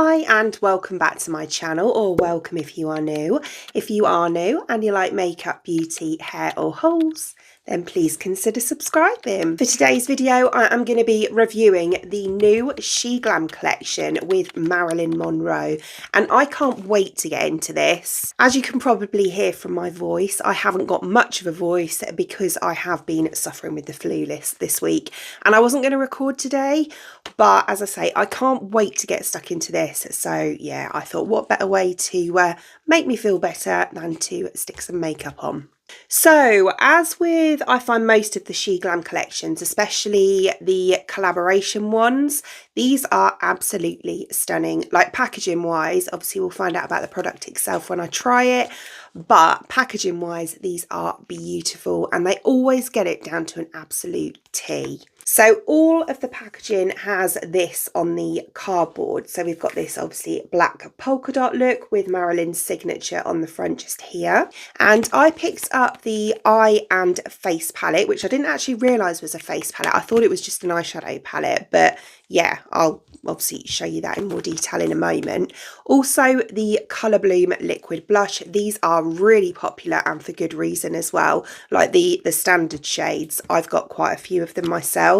Hi and welcome back to my channel, or welcome if you are new. If you are new and you like makeup, beauty, hair or hauls, then please consider subscribing. For today's video, I am going to be reviewing the new Sheglam collection with MARILYN MONROE, and I can't wait to get into this. As you can probably hear from my voice, I haven't got much of a voice because I have been suffering with the flu this week, and I wasn't going to record today, but as I say, I can't wait to get stuck into this. So yeah, I thought what better way to make me feel better than to stick some makeup on. So as with, I find most of the Sheglam collections, especially the collaboration ones, these are absolutely stunning. Like packaging wise, obviously we'll find out about the product itself when I try it, but packaging wise, these are beautiful and they always get it down to an absolute T. So all of the packaging has this on the cardboard. So we've got this obviously black polka dot look with MARILYN's signature on the front just here. And I picked up the eye and face palette, which I didn't actually realise was a face palette. I thought it was just an eyeshadow palette, but yeah, I'll obviously show you that in more detail in a moment. Also the Colour Bloom liquid blush. These are really popular and for good reason as well. Like the standard shades, I've got quite a few of them myself.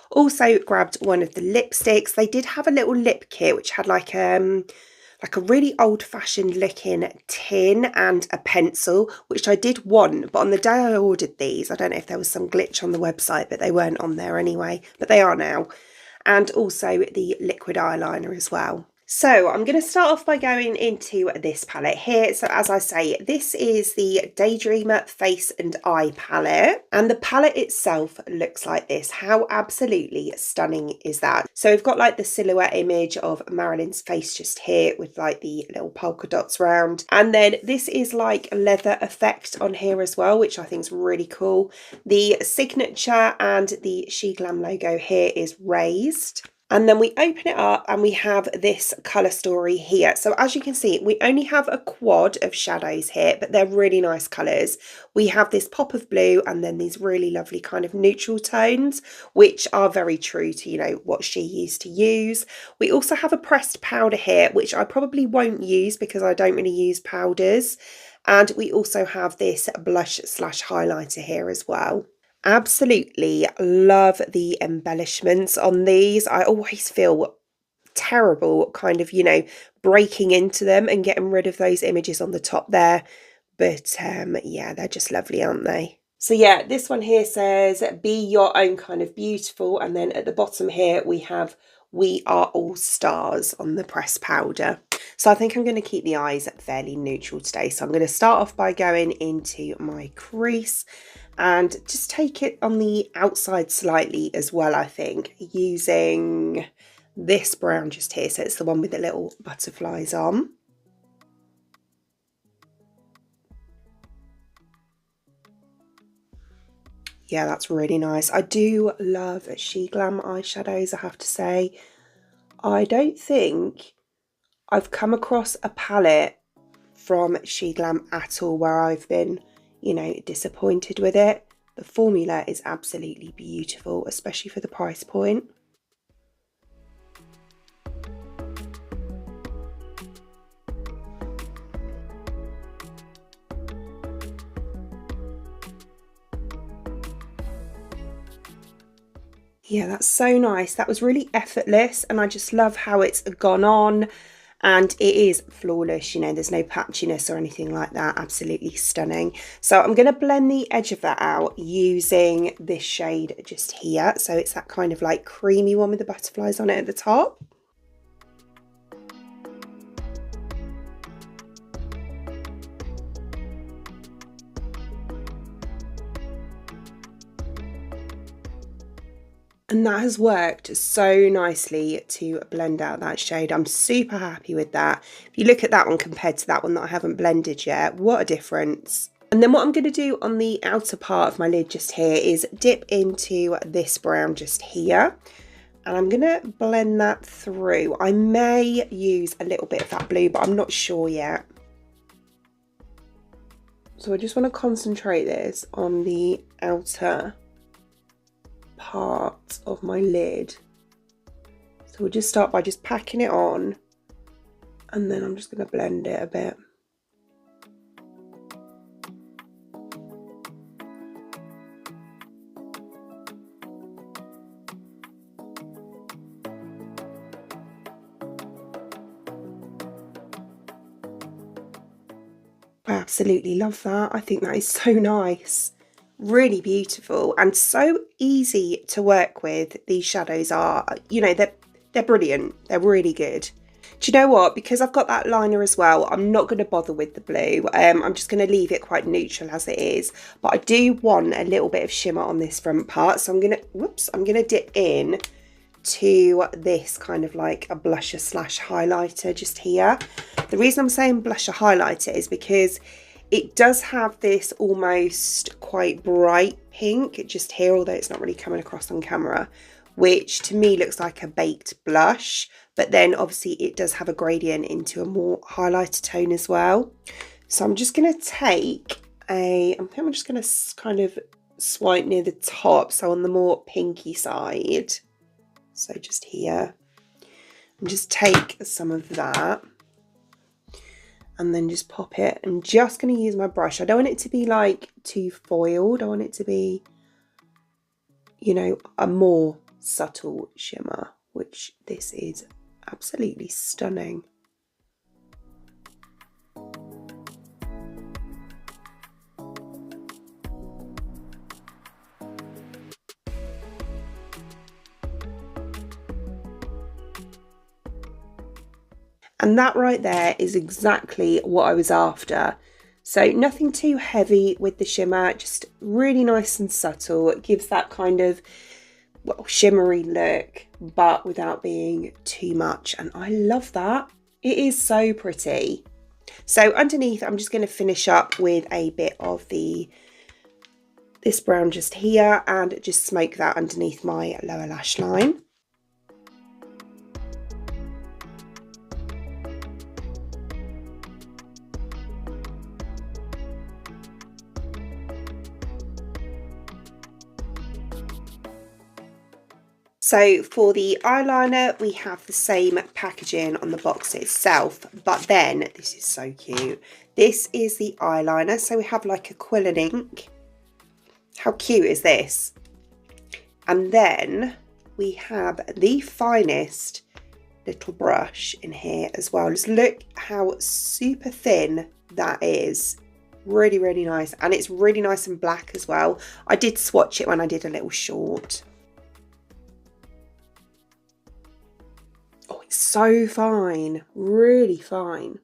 Also grabbed one of the lipsticks. They did have a little lip kit which had like a really old-fashioned looking tin and a pencil, which I did want, but on the day I ordered these, I don't know if there was some glitch on the website, but they weren't on there anyway, but they are now. And also the liquid eyeliner as well. So I'm going to start off by going into this palette here. So as I say, this is the Daydreamer Face and Eye palette. And the palette itself looks like this. How absolutely stunning is that? So we've got like the silhouette image of MARILYN's face just here with like the little polka dots round. And then this is like a leather effect on here as well, which I think is really cool. The signature and the Sheglam logo here is raised. And then we open it up and we have this colour story here. So as you can see, we only have a quad of shadows here, but they're really nice colours. We have this pop of blue and then these really lovely kind of neutral tones, which are very true to, you know, what she used to use. We also have a pressed powder here, which I probably won't use because I don't really use powders. And we also have this blush slash highlighter here as well. Absolutely love the embellishments on these. I always feel terrible kind of, you know, breaking into them and getting rid of those images on the top there. But yeah, they're just lovely, aren't they? So yeah, this one here says, be your own kind of beautiful. And then at the bottom here, we have, we are all stars on the pressed powder. So I think I'm going to keep the eyes fairly neutral today. So I'm going to start off by going into my crease and just take it on the outside slightly as well, I think, using this brown just here. So it's the one with the little butterflies on. Yeah, that's really nice. I do love Sheglam eyeshadows, I have to say. I don't think I've come across a palette from Sheglam at all where I've been, you know, disappointed with it. The formula is absolutely beautiful, especially for the price point. Yeah, that's so nice. That was really effortless and I just love how it's gone on. And it is flawless, you know, there's no patchiness or anything like that. Absolutely stunning. So I'm going to blend the edge of that out using this shade just here. So it's that kind of like creamy one with the butterflies on it at the top. And that has worked so nicely to blend out that shade. I'm super happy with that. If you look at that one compared to that one that I haven't blended yet, what a difference. And then what I'm going to do on the outer part of my lid just here is dip into this brown just here. And I'm going to blend that through. I may use a little bit of that blue, but I'm not sure yet. So I just want to concentrate this on the outer part of my lid. So we'll just start by just packing it on And then I'm just going to blend it a bit. I absolutely love that. I think that is so nice. Really beautiful and so easy to work with. These shadows are, you know, they're brilliant. They're really good. Do you know what? Because I've got that liner as well, I'm not going to bother with the blue. I'm just going to leave it quite neutral as it is. But I do want a little bit of shimmer on this front part. So I'm going to dip in to this kind of like a blusher slash highlighter just here. The reason I'm saying blusher highlighter is because it does have this almost quite bright pink just here, although it's not really coming across on camera, which to me looks like a baked blush, but then obviously it does have a gradient into a more highlighter tone as well. So I'm just going to take I think I'm just going to kind of swipe near the top, so on the more pinky side. So just here, and just take some of that and then just pop it. I'm just going to use my brush. I don't want it to be like too foiled. I want it to be, you know, a more subtle shimmer, which this is absolutely stunning. And that right there is exactly what I was after. So nothing too heavy with the shimmer, just really nice and subtle. It gives that kind of, well, shimmery look, but without being too much. And I love that. It is so pretty. So underneath, I'm just going to finish up with a bit of this brown just here and just smoke that underneath my lower lash line. So for the eyeliner, we have the same packaging on the box itself, but then this is so cute. This is the eyeliner. So we have like a quill and ink. How cute is this? And then we have the finest little brush in here as well. Just look how super thin that is. Really, really nice. And it's really nice and black as well. I did swatch it when I did a little short. Oh, it's so fine, really fine.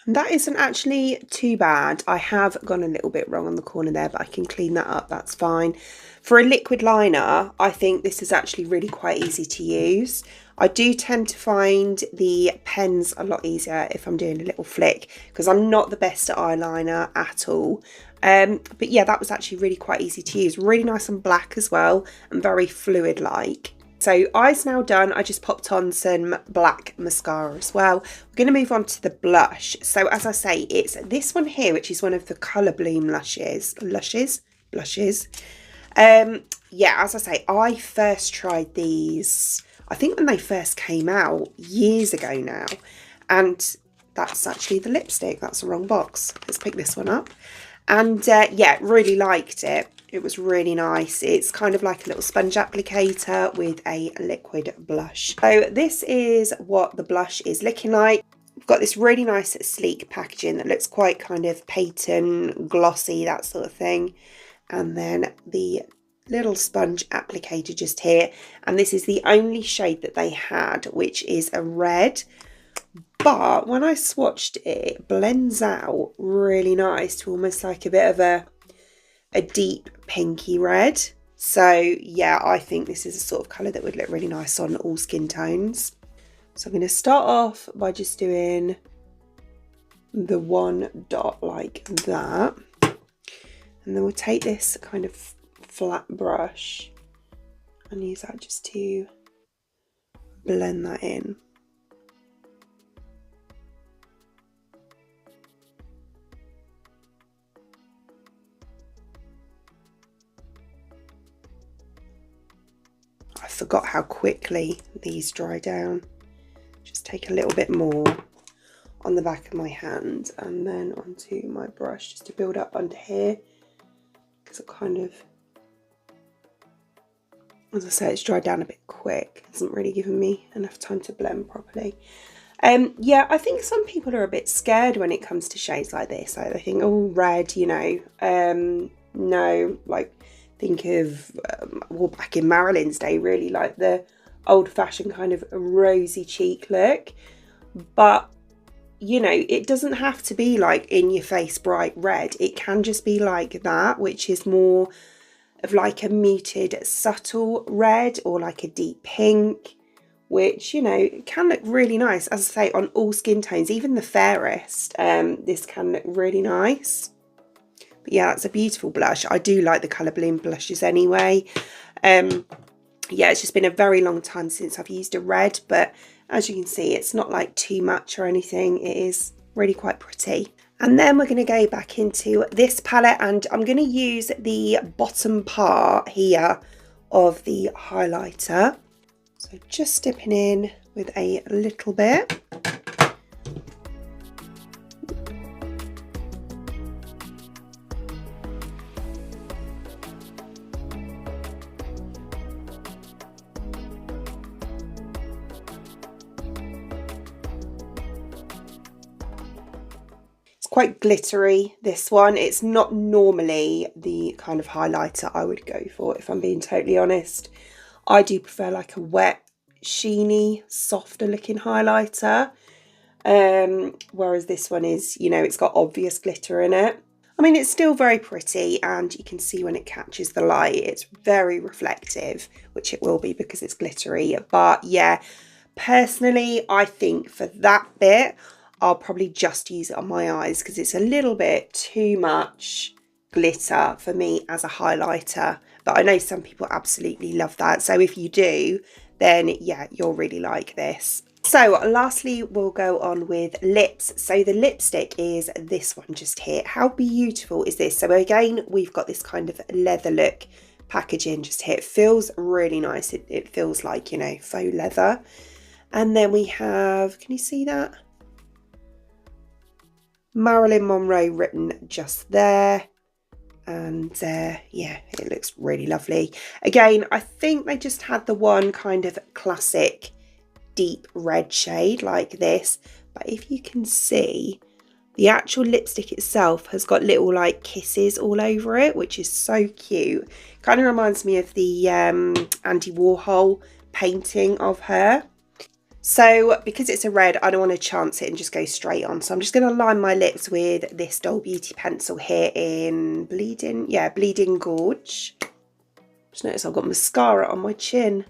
And that isn't actually too bad. I have gone a little bit wrong on the corner there, but I can clean that up, that's fine. For a liquid liner, I think this is actually really quite easy to use. I do tend to find the pens a lot easier if I'm doing a little flick, because I'm not the best at eyeliner at all. But yeah, that was actually really quite easy to use. Really nice and black as well, and very fluid-like. So eyes now done. I just popped on some black mascara as well. We're going to move on to the blush. So as I say, it's this one here, which is one of the Colour Bloom blushes. Yeah, as I say, I first tried these, I think when they first came out years ago now. And that's actually the lipstick. That's the wrong box. Let's pick this one up. And yeah, really liked it. It was really nice. It's kind of like a little sponge applicator with a liquid blush. So this is what the blush is looking like. We've got this really nice sleek packaging that looks quite kind of patent, glossy, that sort of thing. And then the little sponge applicator just here. And this is the only shade that they had, which is a red. But when I swatched it, it blends out really nice to almost like a bit of a deep pinky red. So yeah, I think this is a sort of colour that would look really nice on all skin tones. So I'm going to start off by just doing the one dot like that. And then we'll take this kind of flat brush and use that just to blend that in. I forgot how quickly these dry down. Just take a little bit more on the back of my hand and then onto my brush just to build up under here, because it kind of, as I say, it's dried down a bit quick. It hasn't really given me enough time to blend properly. Yeah, I think some people are a bit scared when it comes to shades like this. Like they think, oh, red, you know. No, like think of, well, back in Marilyn's day, really, like the old-fashioned kind of rosy cheek look. But, you know, it doesn't have to be like in your face bright red. It can just be like that, which is more of like a muted subtle red or like a deep pink, which, you know, can look really nice, as I say, on all skin tones, even the fairest. This can look really nice. But yeah, it's a beautiful blush. I do like the colour bloom blushes anyway. Yeah, it's just been a very long time since I've used a red, but as you can see, it's not like too much or anything. It is really quite pretty. And then we're going to go back into this palette, and I'm going to use the bottom part here of the highlighter. So just dipping in with a little bit. Quite glittery, this one. It's not normally the kind of highlighter I would go for, if I'm being totally honest. I do prefer like a wet, sheeny, softer looking highlighter. Whereas this one is, you know, it's got obvious glitter in it. I mean, it's still very pretty, and you can see when it catches the light, it's very reflective, which it will be because it's glittery. But yeah, personally, I think for that bit, I'll probably just use it on my eyes because it's a little bit too much glitter for me as a highlighter. But I know some people absolutely love that. So if you do, then yeah, you'll really like this. So lastly, we'll go on with lips. So the lipstick is this one just here. How beautiful is this? So again, we've got this kind of leather look packaging just here. It feels really nice. It feels like, you know, faux leather. And then we have, can you see that? Marilyn Monroe written just there, and yeah, it looks really lovely. Again, I think they just had the one kind of classic deep red shade like this, but if you can see, the actual lipstick itself has got little like kisses all over it, which is so cute. Kind of reminds me of the Andy Warhol painting of her. So because it's a red, I don't want to chance it and just go straight on. So I'm just going to line my lips with this Doll Beauty pencil here in Bleeding Gorge. Just notice I've got mascara on my chin.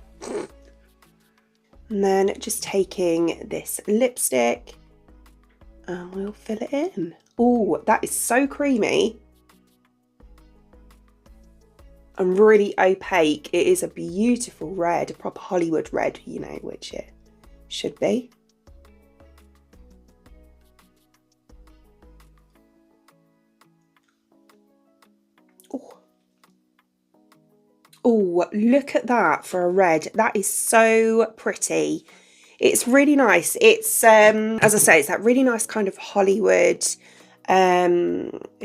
And then just taking this lipstick and we'll fill it in. Oh, that is so creamy and really opaque. It is a beautiful red, a proper Hollywood red, you know, which it should be. Oh, look at that for a red. That is so pretty. It's really nice. It's as I say, it's that really nice kind of Hollywood,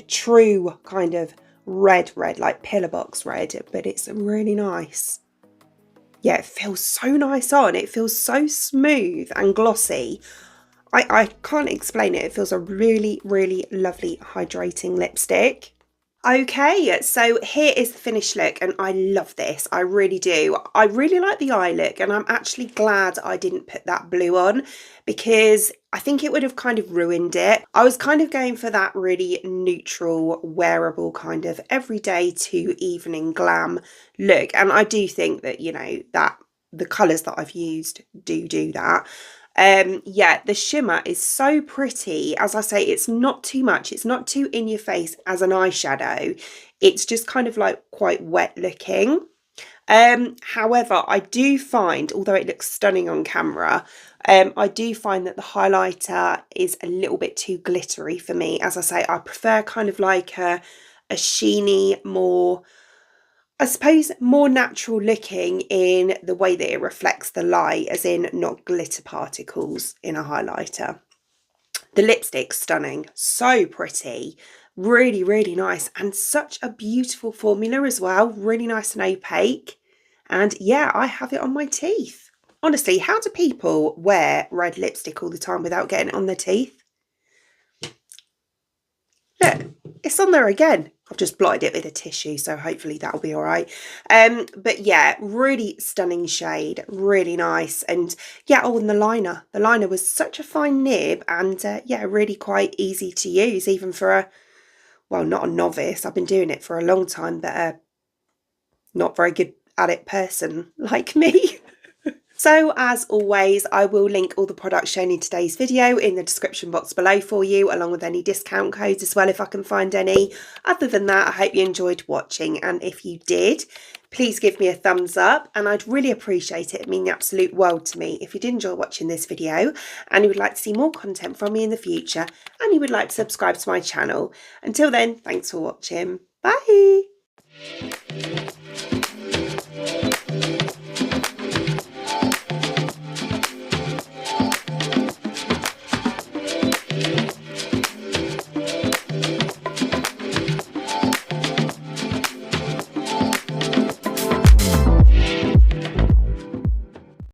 true kind of red, like pillar box red, but it's really nice. Yeah, it feels so nice on. It feels so smooth and glossy. I can't explain it. It feels a really, really lovely hydrating lipstick. Okay, so here is the finished look, and I love this. I really do. I really like the eye look, and I'm actually glad I didn't put that blue on because I think it would have kind of ruined it. I was kind of going for that really neutral, wearable kind of everyday to evening glam look, and I do think that, you know, that the colours that I've used do that. Yeah, the shimmer is so pretty. As I say, it's not too much. It's not too in your face as an eyeshadow. It's just kind of like quite wet looking. However, I do find, although it looks stunning on camera, I do find that the highlighter is a little bit too glittery for me. As I say, I prefer kind of like a sheeny, more, I suppose, more natural looking in the way that it reflects the light, as in not glitter particles in a highlighter. The lipstick's stunning, so pretty, really, really nice, and such a beautiful formula as well, really nice and opaque. And yeah, I have it on my teeth. Honestly, how do people wear red lipstick all the time without getting it on their teeth? Look, it's on there again. I've just blotted it with a tissue, so hopefully that'll be all right. But yeah, really stunning shade, really nice. And yeah, oh, and the liner. The liner was such a fine nib, and yeah, really quite easy to use, even for a, well, not a novice. I've been doing it for a long time, but a not very good at it person like me. So as always, I will link all the products shown in today's video in the description box below for you, along with any discount codes as well if I can find any. Other than that, I hope you enjoyed watching, and if you did, please give me a thumbs up, and I'd really appreciate it. It'd mean the absolute world to me if you did enjoy watching this video and you would like to see more content from me in the future, and you would like to subscribe to my channel. Until then, thanks for watching. Bye!